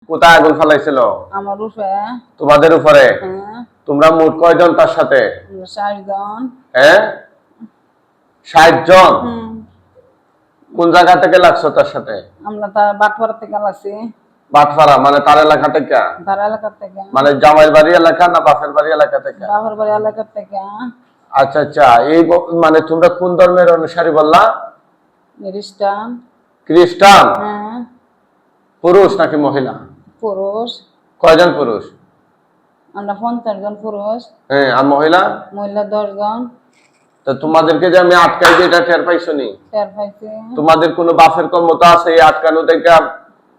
কোথায় আগুন ফেলাইছিল? আমার উপরে। তোমাদের উপরে? হ্যাঁ। তোমরা মোট কয়জন তার সাথে? 60 জন। হ্যাঁ, 60 জন। কোন জায়গা থেকে লাগছো তার সাথে? আমরা তার বাটপাড়া থেকে লাগছি। বাটপাড়া মানে তার এলাকা থেকে? তার এলাকা থেকে। মানে জামাইর বাড়ি এলাকা না বাপের বাড়ি এলাকা থেকে? বাপের বাড়ি এলাকা থেকে। আচ্ছা আচ্ছা, এই মানে তোমরা কোন ধর্মের অনুসারী বললা? খ্রিস্টান। খ্রিস্টান? হ্যাঁ। পুরুষ নাকি মহিলা? পুরুষ। কয়জন পুরুষ? আমরা 50 জন পুরুষ। হ্যাঁ, আর মহিলা? মহিলা 10 জন। তো তোমাদেরকে যে আমি আটকাই দিই এটা টের পাইছো নি? টের পাইছি। তোমাদের কোনো বাপের ক্ষমতা আছে এই আটকানো থেকে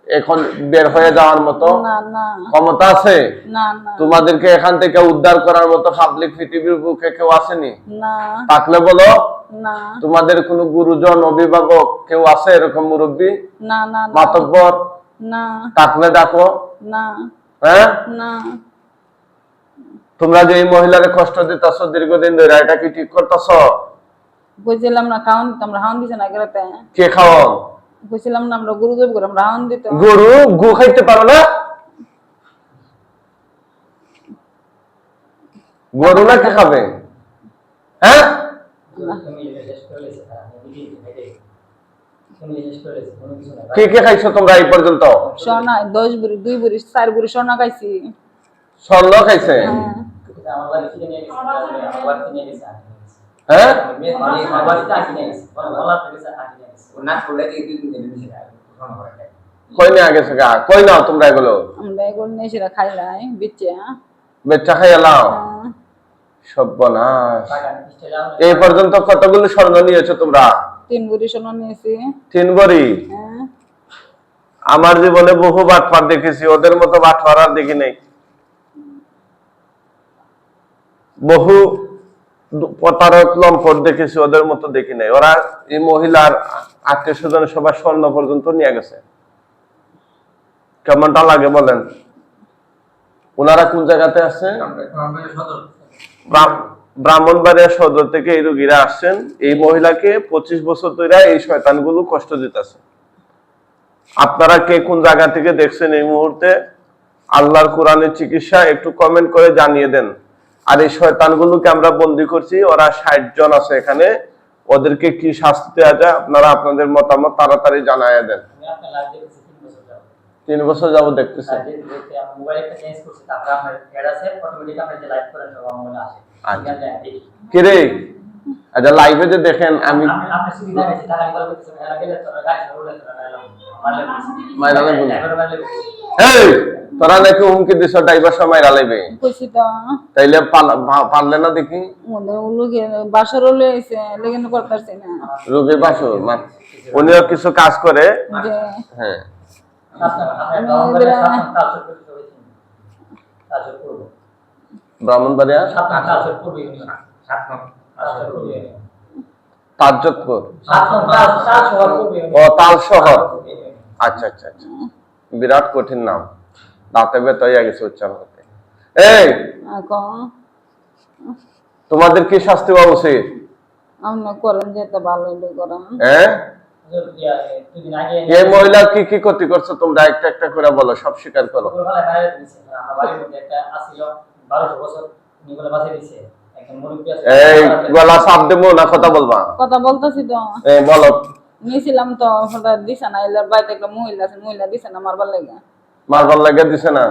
এখন বের হয়ে যাওয়ার মতো? না না। ক্ষমতা আছে? না না। তোমাদেরকে এখান থেকে উদ্ধার করার মতো পাবলিক পৃথিবীর বুকে কেউ আসেনি? না। থাকলে বলো। না। তোমাদের কোনো গুরুজন অভিভাবক কেউ আছে এরকম মুরব্বী? না না। মাতব্বর? না। থাকলে ডাকো। না। হ্যাঁ? না। তোমরা যে এই মহিলারে কষ্ট দিতেছো দীর্ঘদিন ধরে, এটা কি ঠিক করতেছো? বুঝলাম না, খাওয়ান দিতাম, আমরা খাওয়ান দিছি না গেলাতে। কে খাওয়াও? বুঝলাম না, আমরা গরু জব করে আমরা খাওয়ান দিতাম। গরু গু খাইতে পারো না? গরু না কে খাবে? হ্যাঁ, কে কে খাইছো তোমরা এই পর্যন্ত? সোনা 10 বুড়ি 2 বুড়ি 4 বুড়ি সোনা খাইছি। স্বর্ণ খাইছে? হ্যাঁ, কই না গেছে গা? কই নাও তোমরা এগুলো? আমরা এগুলো নিয়ে সেটা খাইলাই বিচ্চা। বেচা খাইয়া লাও? সর্বনাশ। এই পর্যন্ত কতগুলো স্বর্ণ নিয়েছো তোমরা? 3 বুড়ি সোনা নিয়েছি। 3 ভরি? হ্যাঁ। আমার জীবনে বহু বাটপার দেখেছি, ওদের মতো বাটপার আর দেখি নাই। বহু প্রতারক লম্পট দেখেছি, ওদের মতো দেখি নাই। ওরা এই মহিলার আত্মীয় স্বজন সবার স্বর্ণ পর্যন্ত নিয়ে গেছে। কেমনটা লাগে বলেন? ওনারা কোন জায়গাতে আছে? ব্রাহ্মণবাড়িয়া সদর থেকে এই রোগীরা আসছেন। এই মহিলাকে 25 বছর ধরে এই শয়তানগুলো কষ্ট দিতেছে। আপনারা কে কোন জায়গা থেকে দেখছেন এই মুহূর্তে? আল্লাহর কোরআনের চিকিৎসা একটু কমেন্ট করে জানিয়ে দেন। আর এই শয়তানগুলোকে আমরা বন্দী করছি, ওরা 60 জন আছে এখানে। ওদেরকে কি শাস্তি দেওয়া যায় আপনারা আপনাদের মতামত তাড়াতাড়ি জানায় দেন। 3 বছর যাবো দেখতেছি। কিরে, আচ্ছা লাইভে যে দেখেন আমি তোরা নাকি হুমকি দিছ ড্রাইভার সময় রালাইবে, তাইলে পারলে না দেখি বাসর লেগে করতেছে না রোগীর বাসর উনিও কিছু কাজ করে। হ্যাঁ, ব্রাহ্মণবাড়িয়া তাজ্জতপুর ও তাল শহর। আচ্ছা আচ্ছা আচ্ছা, বিরাট কঠিন নাম, দাঁতে ব্যথা হয়ে গেছে উচ্চারণ করতে। এই তোমাদের কি শাস্তি হওয়া উচিত? এই মহিলা কি কি ক্ষতি করছো তোমরা একটা একটা করে বলো, সব স্বীকার করো। এই গলা চাপ দেবো না, কথা বলবা? কথা বলতেছি তো। বলো। নিয়েছিলাম তো দিছে না, এলার বাড়িতে একটা মহিলা আছে, মহিলা দিছে না মারবার লাগে। মারবার লাগে দিছে না?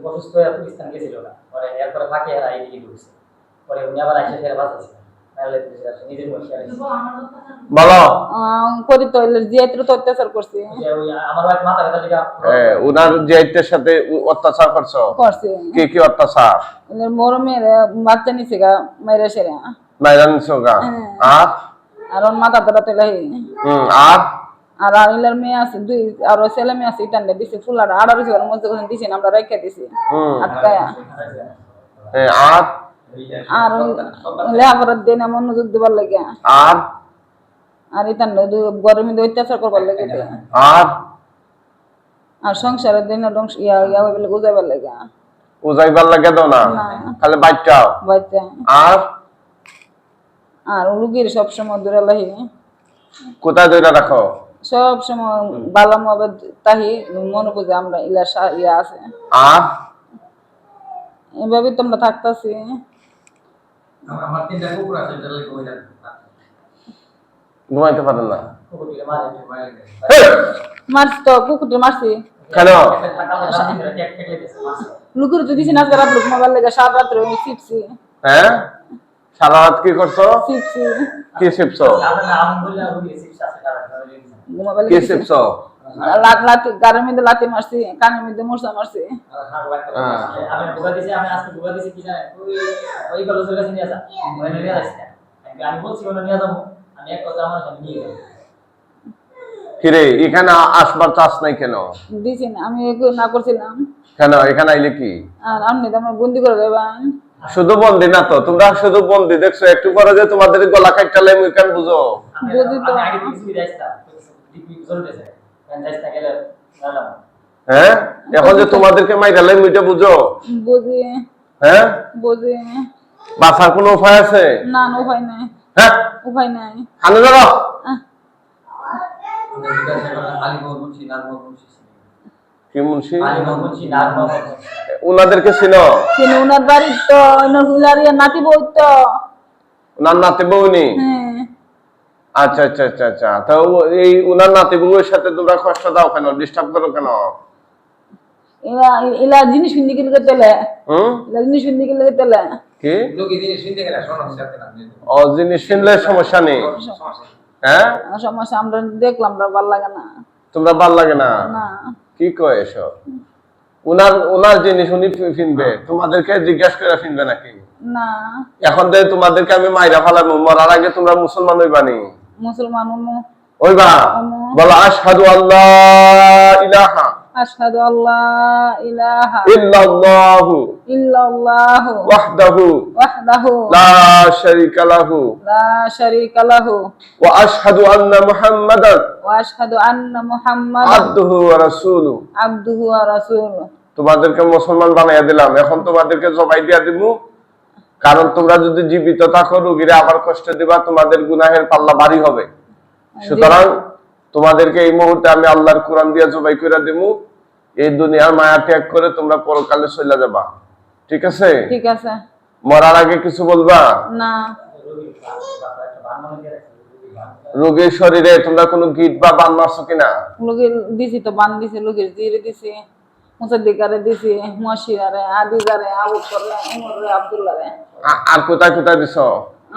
অসুস্থ হয়ে পাকিস্তান গেছিল না, পরে এরপরে ফাঁকে এরা এইদিকে ঢুকছে, পরে উনি আবার এসে ফের বাঁচাচ্ছে অত্যাচার করছো? কি কি অত্যাচার? বাচ্চা নিছে গা মাইরা সেরা মাইরা নিছো গা। আর মাথা ধরা তেলাই আর আর আইলার মেয়ে আছে দুই, আর ছেলে মেয়ে আছে ইটান্ডা দিছে ফুলার আর মধ্যে দিছি আমরা রেখে দিছি আটকায়া। আর আর লেখাপড়ার দিন মনোযোগ দিবার লাগে। আর আর ইটান্ডা গরমে অত্যাচার করবার লাগে। আর সংসারের দিন উজাইবার লাগে। উজাইবার লাগে দাও না, খালি বাচ্চাও বাচ্চা। আর রুগীর সবসময় দূরে লাহি। কোথায় ধরে রাখো? সব সময় বালা মহাবত তাহি মনে করছে আমরা ইয়া আছে আর এভাবে তোমরা থাকতেছি। আমার 3টা কুকুর আছে, এটা লাগে কই না। ঘুমাইতে পারেন না? কুকুরটিকে মারে মারে। মারছি তো, কুকুরটি মারছি। কেন? লুকুর তো দিছি না, রাত লোক মোবাইল লেগে সারা রাত্রে আমি চিপছি। হ্যাঁ, সারা রাত কি করছো? চিপছি কি চিপছো? আপনার নাম বললে আর কি চিপস আছে তারা মোবাইল কি চিপছো? লাতি গাড়ির মধ্যে লাতি মারছি, কানের মধ্যে মশলা মারছি। আমি বুকা দিছি, আমি আজকে বুকা দিছি কি জানেন, ওই কলেজের কাছে নিয়ে যা, ওই নিয়ে আসছে। আমি বলছি ওটা নিয়ে যাবো, আমি এক কথা আমার সাথে নিয়ে যাবো। কিরে এখানে আসবার চাষ নাই কেন? দিছি না, আমি না করছিলাম। কেন এখানে আইলে কি? আর আপনি তো আমার বন্দি করে দেবেন। শুধু বন্দি না তো, তোমরা শুধু বন্দি দেখছো, একটু পরে যে তোমাদের গলা কাটটালে মুইখান বুঝো। বুঝি তো। আমি আগে কিছু যাইতা, ডিপি চলতেছে, আমি যাইতা গেলে নালাম। হ্যাঁ, এখন যে তোমাদেরকে মাইরালে মুইটা বুঝো। বুঝি হ্যাঁ, বুঝি। বাঁচার কোনো উপায় আছে? না, উপায় নাই, হ্যাঁ, উপায় নাই। আনো ধরো। কি মুন্সি? উনাদেরকে চিনো? চিনি, উনার বাড়ি তো হুলারিয়া নাতি বউ তো। উনার নাতি বউনি? হ্যাঁ। আচ্ছা আচ্ছা আচ্ছা আচ্ছা, তো এই উনার নাতি বউয়ের সাথে তোমরা কষ্ট দাও কেন, ডিস্টার্ব করো কেন? এলা এলা জিনিস ফিন্দি গেলে তেলে। হুম, এলা জিনিস ফিন্দি গেলে তেলে। কি লোকে জিনিস ফিনতে গেলে সমস্যা আছে না? ও জিনিস শুনলে সমস্যা নেই। হ্যাঁ, সমস্যা আমরা দেখলাম না, ভালো লাগে না। তোমরা ভাল লাগে না? না, কি কয় এসব? উনার জিনিস উনি ফিনবে, তোমাদেরকে জিজ্ঞাসা করে ফিনবে নাকি? না। এখন যে তোমাদেরকে আমি মাইরা ফালাবো, মরার আগে তোমরা মুসলমান হইবানি? মুসলমান হইবা? বলো আশহাদু আল্লাহ ইলাহা আশহাদু আল্লা ইলাহা ইল্লাল্লাহু ইল্লাল্লাহু ওয়াহদাহু ওয়াহদাহু লা শারীকা লাহু লা শারীকা লাহু ওয়া আশহাদু আন্না মুহাম্মাদান ওয়া আশহাদু আন্না মুহাম্মাদান আবদুহু ওয়া রাসূলুহু। আবদুহু ওয়া রাসূলুহু। তোমাদেরকে মুসলমান বানাইয়া দিলাম, এখন তোমাদেরকে জবাই দিয়া দিব, কারণ তোমরা যদি জীবিত থাকো রোগীরা আবার কষ্ট দিবা, তোমাদের গুনাহের পাল্লা ভারী হবে। সুতরাং তোমাদেরকে এই মুহূর্তে আমি আল্লাহর কোরআন দিয়া জবাই করে দিব, এই দুনিয়ার মায়া ত্যাগ করে তোমরা পরকালে চলে যাবা। ঠিক আছে? ঠিক আছে। মরার আগে কিছু বলবা না। রোগীর শরীরে তোমরা কোনো গিট বা বান মারছো কিনা? লোকের দিছি তো, বান দিছি, লোকের জিরে দিছি, মুসাদ্দিকারে দিছি, মশিরারে, আদিজারে, আবু করে, উমরে, আব্দুল্লাহরে। আর কোথায় কোথায় দিছো?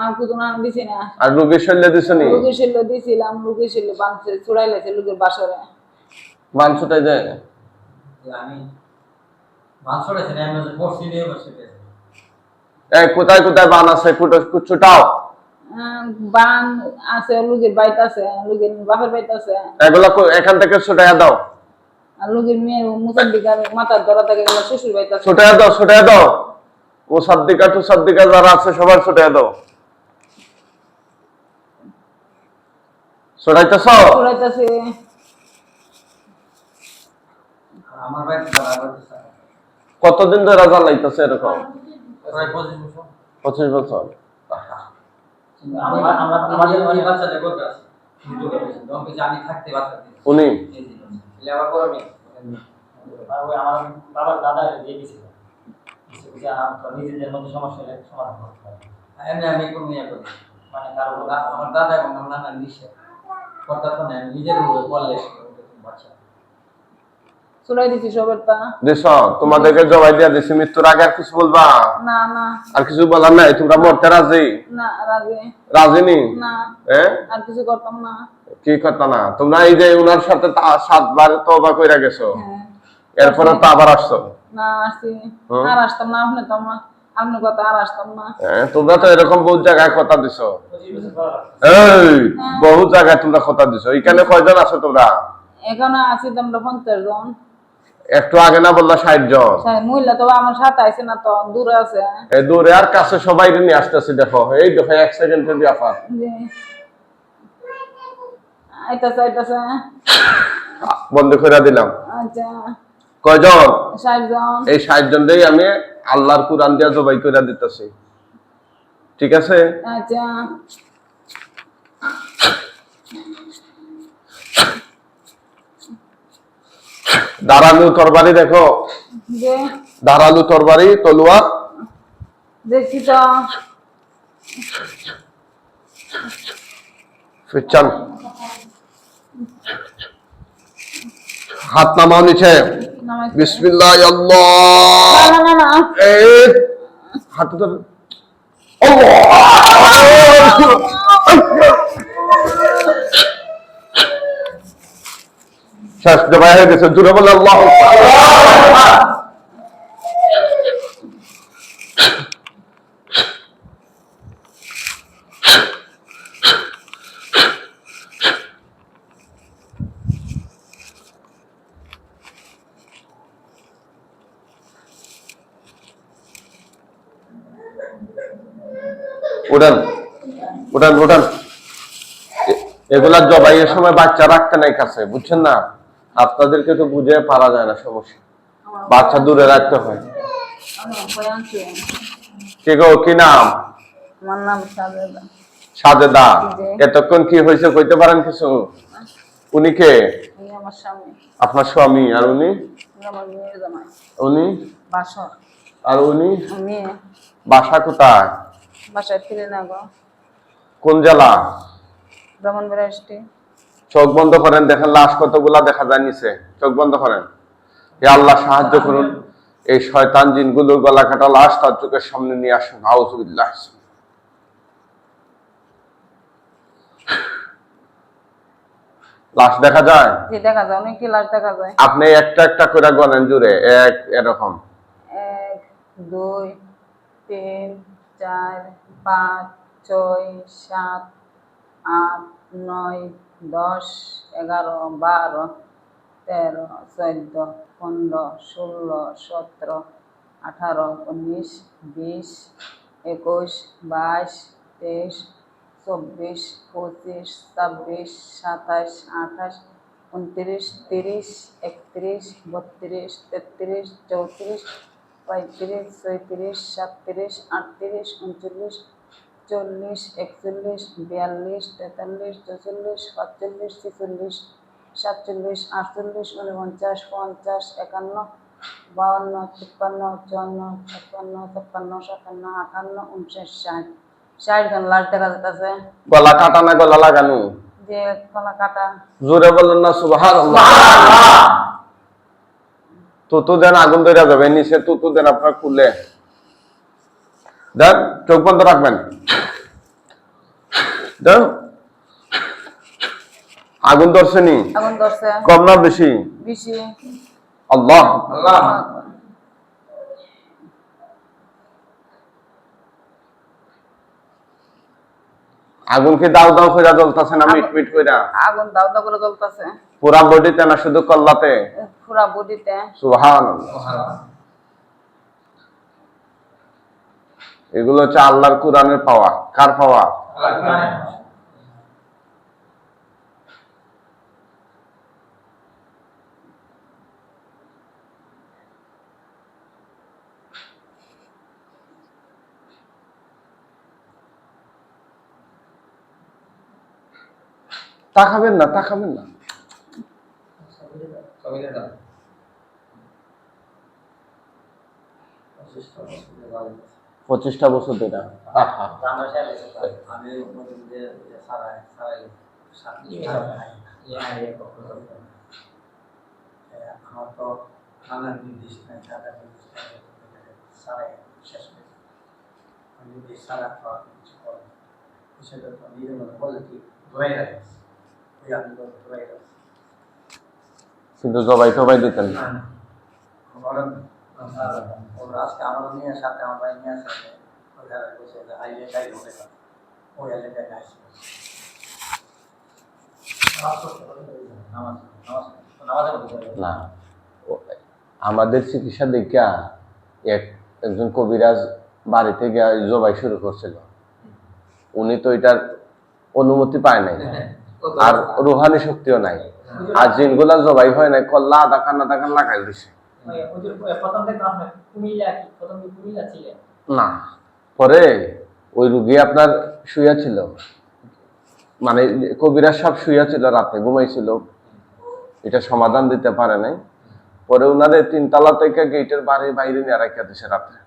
আর কিছু না দিছি না। আর রোগীর শরীরে দিছো নি? লোকের শৈল্য দিছিলাম, লোকের শৈল্য বানছে ছুড়াইলেছে লোকের বাসরে। বান ছুটাই দেয়? আমি মাংসটা ছিল, আমি বসি দিয়ে বসে গেছি। এই কোথায় কোথায় বান আছে ছুটাও। বান আছে, লোকের বাইত আছে, লোকের বাপের বাইত আছে। এগুলা এখান থেকে ছুটাইয়া দাও। আর লোকের মেয়ে মুসাদ্দিকার মাথার ধরা থাকে, গেলে শ্বশুর বাইত আছে। ছুটাইয়া দাও, ছুটাইয়া দাও। ও সাদ্দিকা টু সাদ্দিকা যারা আছে সবার ছুটাইয়া দাও। ছুটাইতেছ? ছুড়াইতেছে। আমার ভাই দাদা বলতেছে কতদিন ধরে জ্বালাইতেছে এরকম? প্রায় 25 বছর। 25 বছর। আমরা আমাদের অনেক বাচ্চাদের করতে আছে, কিন্তু দমকে জানি থাকতে বাচ্চা দিই উনি লেবার করে আমি আর ওই আমার বাবার দাদা দিয়ে দিয়েছিল, কিছু নিজেদের মধ্যে সমস্যা হলে সমাধান করতে পারে। আমি কোনো ইয়ে করি, মানে কারো আমার দাদা এবং আমার নানা নিষেধ করতে না, আমি নিজের বললে বাচ্চা ছুড়াই দিছি সবের তা। দেশ তোমাদেরকে জবাই দিয়া দিছি, মৃত্যুর আগে আর কিছু বলবা? না না। আর কিছু বলার নাই? তোমরা মরতে রাজি? না, রাজি। রাজি নি? না। হ্যাঁ, আর কিছু করতাম না। কি কথা না? তোমরা এই যে উনার সাথে 7 বার তওবা কইরা গেছো, হ্যাঁ। এরপরে তো আবার আসছো? না, আসছি। আর আসতাম না, আপনি তো আপনি কথা আর আসতাম না। হ্যাঁ, তোমরা তো এরকম বহু জায়গায় কথা দিছো। এই বহু জায়গায় তোমরা কথা দিছো। এখানে কয়জন আছো তোমরা? এখানে আছি তোমরা 50 জন। একটু আগে না বললা 60 জন? মহিলা তো আমার সাথে আইছে না, তো দূরে আছে। এই দূরে আর কাছে সবাই নিয়ে আসতেছি, দেখো এই দেখো 1 সেকেন্ডের ব্যাপার। জি। আইতাছে আইতাছে। বন্ধ করে দিলাম। আচ্ছা। কয়জন? 60 জন। এই 60 জনই আমি আল্লাহর কোরআন দিয়া জবাই করে দিতেছি। ঠিক আছে? আচ্ছা। ধারালু তরবারি দেখো, যে ধারালু তরবারি, তলোয়ার। দেখছি তো। ফিরচান, হাত নামাও নিচে। নামাইছে। বিসমিল্লাহ আল্লাহ। না না না না। এই হাতে ধরে শেষ জবাই হয়ে গেছে, জুড়ে বলে আল্লাহ। উঠান উঠান উঠান। এগুলা জবাইয়ের সময় বাচ্চা রাখতে নাই কাছে, বুঝছেন না? আপনাদেরকে তো বুঝে পারা যায় না, সমস্যা। বাচ্চা দূরে রাখতে হয়। আমার বয়ান ছিল। কে গো, কি নাম? আমার নাম সাজেদা। সাজেদা। জি। এতক্ষণ কি হয়েছে কইতে পারেন কিছু? উনি কে? উনি আমার স্বামী। আপনার স্বামী। আর উনি? উনি আমার মেয়ের জামাই। উনি? বাসর। আর উনি? মেয়ে। বাসা কোথায়? বাসায় ফিরে না গো। কোন জেলা? ব্রাহ্মণবাড়িয়া ডিস্ট্রিক্ট। চোখ বন্ধ করেন, দেখেন লাশ কতগুলা দেখা যায় নিচে। চোখ বন্ধ করেন। হে আল্লাহ সাহায্য করুন, এই শয়তান জিনগুলোর গলা কাটা লাশ তার চোখের সামনে নিয়ে আসুন। আউযুবিল্লাহ। লাশ দেখা যায়? যে দেখা যায়, অনেক লাশ দেখা যায়। আপনি একটা একটা করে গণেন জুড়ে, এক এরকম। 1 2 3 4 5 6 7 8 9 10 11 12 13 14 15 16 17 18 19 20 21 22 23 24 25 26 27 28 29 30 31 32 33 34 35 36 37 38 39 40 41 42 43 44 45 46 47 48 49 50 51 52 53 54 56 57 57 58 59 60 জন লাশ দেখা যাচ্ছে। গলা কাটা না গলা লাগানো? যে গলা কাটা। জোরে বলেন না সুবহানাল্লাহ। তুতু দেন, আগুন ধরে যাবে নিচে। তুতু দেন আপনার খুলে দেন, চোখ বন্ধ রাখবেন। দেন, আগুন ধরছে নি? আগুন ধরছে। কম না বেশি? বেশি। আল্লাহ আল্লাহ। আগুন কি দাও দাও করে জ্বলতেছে না মিট মিট করে? আগুন দাও দাও করে জ্বলতেছে। পুরা বডিতে না শুধু কল্লাতে? পুরা বডিতে। সুবহানাল্লাহ। এগুলো হচ্ছে আল্লাহর কুরআনের পাওয়া। কার পাওয়া? তাকাবেন না, তাকাবেন না। 25টা বছর ধরে। আহা। আমি আমার তো খানার নির্দেশ নাই, সারাই শেষ হয়েছে। আমি যদি সারা খাওয়া কিছু করি সেটা তো নিজের মতো বলে কি ধোয়াই রাখছি, ওই আমি তো ধোয়াই রাখছি। কিন্তু জবাই টবাই দিতেন না? আজকে আমার নিয়ে সাথে আমার ভাই নিয়ে আসে ওখানে বসে আইলে তাই ধরে ওই এলাকায় আসছে না, আমাদের চিকিৎসা দেখা একজন কবিরাজ বাড়িতে গিয়ে জবাই শুরু করছিল। উনি তো এটার অনুমতি পায় নাই, আর রুহানি শক্তিও নাই, আর জিনগুলা জবাই হয় নাই, কল্লা আধা খান লাগাই দিছে। না, পরে ওই রুগী আপনার শুয়া ছিল, মানে কবিরাজ সব শুয়া ছিল, রাতে ঘুমাইছিল, এটা সমাধান দিতে পারে নাই। পরে উনারে 3 তলা থেকে গেটের বাইরে নিয়ে রাখিয়া দিছে রাত্রে,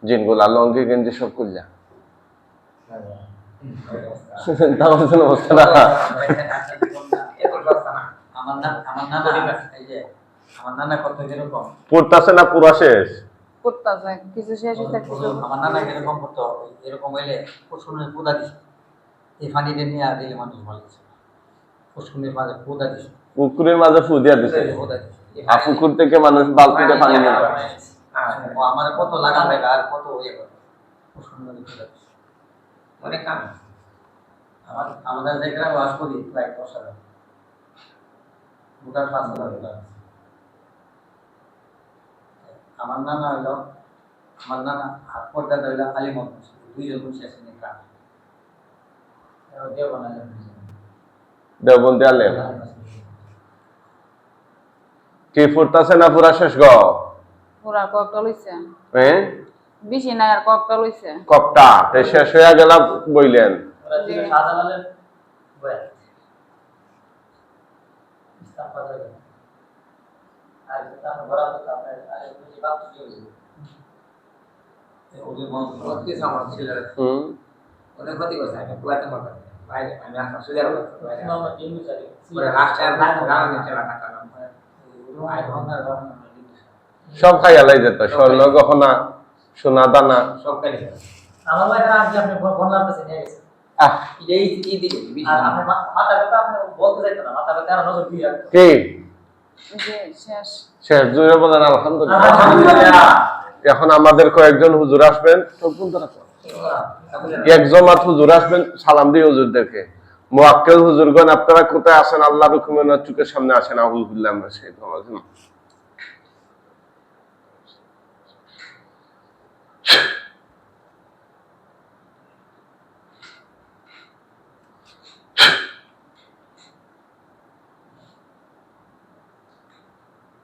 জিনগুলা লঙ্গি গেঞ্জি সব খুললা। আমার নানা কত কিরকম পড়তাছে না পুরা শেষ? করতেছে কিছু শেষ হচ্ছে কিছু। আমার নানা কিরকম করতো, এরকম হইলে পশুনের পোদা দিছে, এই পানিতে নিয়ে দিলে মানুষ ভালো দিছে, পশুনের মাঝে পোদা দিছে, পুকুরের মাঝে ফু দিয়া দিছে, পোদা দিছে। আর পুকুর থেকে মানুষ বালতিতে পানি নিয়ে যায়। ও আমার কত লাগা লাগে আর কত ইয়ে করে পশুনের পোদা দিছে অনেক কাম। আমাদের যে গ্রামে বাস করি প্রায় 10,000 মোটার 5,000। আমার নানা হইল, আমার নানা হাত পর্দা হইল আলিমত, দুইজন বসে আছেন গ্রামে, দেওবন্দি আলেম কি পড়তাছে না পুরা শেষ গ? পুরা কয়েকটা লইছে, হ্যাঁ বেশি নাই আর কয়েকটা লইছে। কপটা তে শেষ হয়ে গেল বইলেন। ওরা ছিল শাহজালালের বয়া ইসলাম বাজার, আর তারপর বড় তো আপনার আরে বুঝি বাপ কি হইছে ওদের মন সত্যি সামাল ছিল। অনেক ক্ষতি করছে আমি কুয়াতে মত বাইরে আমি আসা সুদের মামা টিম বিচারি পুরো লাস্ট টাইম গান নিতে লাগা কালাম আই হন্না সব খাই আলাই যেত, স্বর্ণ গহনা সোনা দানা সব খাই আমার ভাই আজ আপনি ফোন লাগাতে নিয়ে গেছে এই দিকে আর আপনি মাথা ব্যথা আপনি বলতে যাইতো না, মাথা ব্যথা আর নজর দিয়ে রাখতো কি যে শেষ শেষ জুড়ে বলেন আলহামদুলিল্লাহ। আলহামদুলিল্লাহ। এখন আমাদের কয়েকজন হুজুর আসবেন, একজন মাত্র হুজুর আসবেন, সালাম দিয়ে হুজুরদেরকে। মুআক্কেল হুজুরগণ আপনারা কোথায় আছেন? আল্লাহর হুকুমে চোখের সামনে আসেন। আউযুবিল্লাহি মিনাশ শাইতানির রাজিম।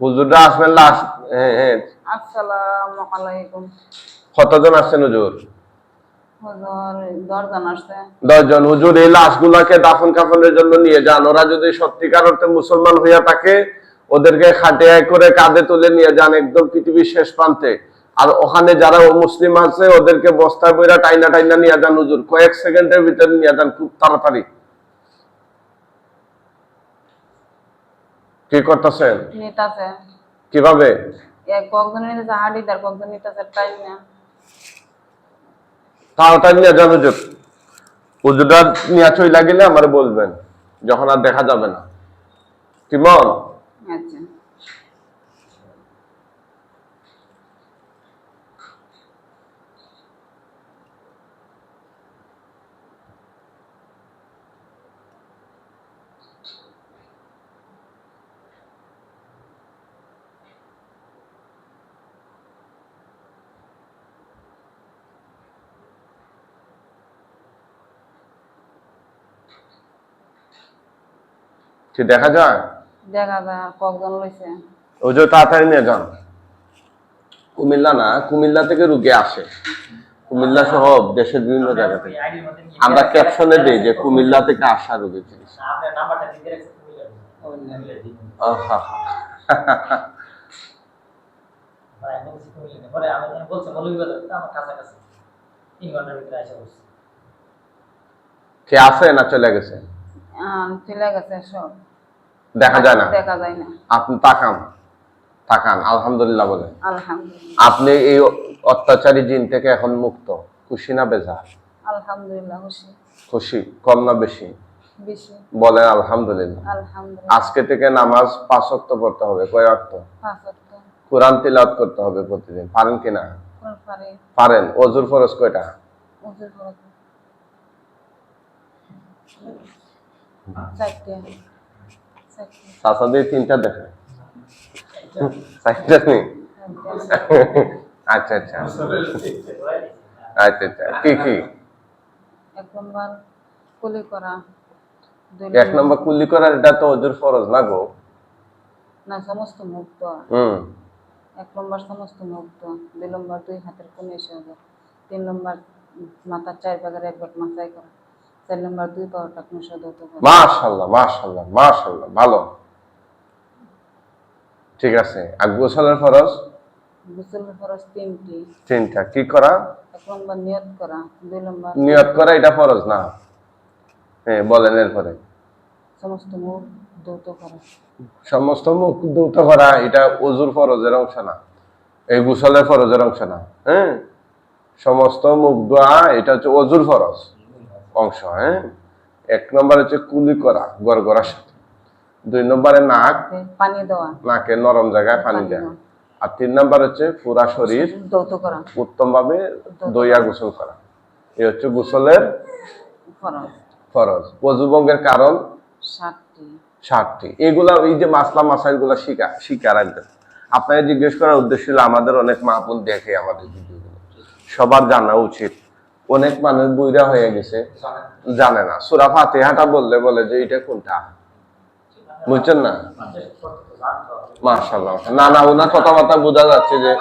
হুজুররা আসবেন লাস্ট। হ্যাঁ আসসালামু আলাইকুম। কতজন আসছেন হুজুর? হুজুর 10 জন আসছে। 10 জন। হুজুর এই লাশগুলাকে দাফন কাফনের জন্য নিয়ে যান। ওরা যদি সত্যিকার অর্থে মুসলমান হইয়া থাকে ওদেরকে খাটিয়ায় করে কাঁধে তুলে নিয়ে যান একদম পৃথিবীর শেষ প্রান্তে। আর ওখানে যারা মুসলিম আছে ওদেরকে বস্তায় বইরা টাইনা টাইনা নিয়ে যান হুজুর, কয়েক সেকেন্ডের ভিতরে নিয়ে যান, খুব তাড়াতাড়ি। কি করতেছেন? নিতাছে কিভাবে? এক কয়েকজন নিতাছে হাড়ি, তার কয়েকজন নিতাছে টাইম না। তাড়াতাড়ি নিয়ে যান হুজুর। হুজুররা নিয়ে চইলা গেলে আমার বলবেন, যখন আর দেখা যাবে না। কি মন? আচ্ছা কি দেখা যায়? দেখা যায় কয়েকজন লইছে। হুজুর তাড়াতাড়ি নিয়ে যান। কুমিল্লা না, কুমিল্লা থেকে রুগী আসে, কুমিল্লা সহ দেশের বিভিন্ন জায়গা থেকে। আমরা ক্যাপশনে দিই যে কুমিল্লা থেকে আসা রুগী। আপনার নাম্বারটা দিয়ে রাখছি পরে আমি বলছি মৌলভীবাজার আমার কাছাকাছি 3 ঘন্টার ভিতরে আসা বলছি। কে আছে না চলে গেছে? চলে গেছে সব, দেখা যায় না। দেখা যায় না। আপনি তাকান, তাকান, আলহামদুলিল্লাহ বলেন। আলহামদুলিল্লাহ। আপনি এই অত্যাচারী জিন থেকে এখন মুক্ত। খুশি না বেজার? আলহামদুলিল্লাহ খুশি। খুশি কম না বেশি? বেশি। বলেন আলহামদুলিল্লাহ। আলহামদুলিল্লাহ। আজকে থেকে নামাজ 5 ওয়াক্ত পড়তে হবে। কয় ওয়াক্ত? 5 ওয়াক্ত। কোরআন তিলাওয়াত করতে হবে প্রতিদিন। পারেন কিনা? পারি। পারেন। ওযুর ফরজ কয়টা? ওযুর ফরজ 4টা। চাচা দিয়ে 3টা দেখে। 4টা নেই? আচ্ছা আচ্ছা আচ্ছা আচ্ছা। কি কি? 1 নম্বর কুলি করা। 1 নম্বর কুলি করা, এটা তো ওযুর ফরজ না গো। না, সমস্ত মুক্ত। 1 নম্বর সমস্ত মুক্ত। 2 নম্বর 2 হাতের কোণে সহজ। 3 নম্বর মাথার 4 ভাগের 1 ভাগ মাথায় করা। 4 নম্বর 2 পাও টাকনু সদত করা। মাশাআল্লাহ মাশাআল্লাহ মাশাআল্লাহ, ভালো। ঠিক আছে। আর গোসলের ফরজ গোসলের ফরজ তিনটি। তিনটা। কি করা? 1 নম্বর নিয়ত করা, 2 নম্বর নিয়ত করা, এটা ফরজ না? হ্যাঁ, বলেন। এরপরে সমস্ত মুখ ধৌত করা। সমস্ত মুখ ধৌত করা, এটা ওযুর ফরজের অংশ না, এই গোসলের ফরজের অংশ না। হ্যাঁ, সমস্ত মুখ ধোয়া এটা হচ্ছে ওযুর ফরজ অংশ। হ্যাঁ, 1 নম্বর হচ্ছে কুলি করা গড়গড়ার সাথে, 2 নম্বরে নাক, পানি দেওয়া, নাকে নরম জায়গায় পানি দেওয়া, আর 3 নম্বর হচ্ছে পুরা শরীর ধৌত করা, উত্তম ভাবে দইয়া গোসল করা। এই হচ্ছে গোসলের ফরজ। ফরজ। ওযু ভঙ্গের কারণ 7টি। 7টি। এগুলা এই যে মাসলা মাসাইল গুলা শিখা রাখবেন। আপনাকে জিজ্ঞেস করার উদ্দেশ্য ছিল, আমাদের অনেক মা বোন দেখে আমাদের ভিডিওগুলো, সবার জানা উচিত। অনেক মানুষ বইরা হয়ে গেছে, জানে না। সূরা ফাতিহাটা বললে বলে যে এটা কোনটা, বুঝছেন না? মাশাআল্লাহ। না না, ওনার কথাবার্তা বোঝা যাচ্ছে যে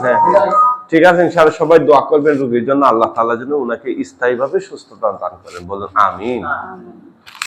হ্যাঁ, ঠিক আছে। ইনশাআল্লাহ সবাই দোয়া করবেন রোগীর জন্য, আল্লাহ তাআলা যেন ওনাকে স্থায়ীভাবে সুস্থতা দান করেন। বলুন আমিন।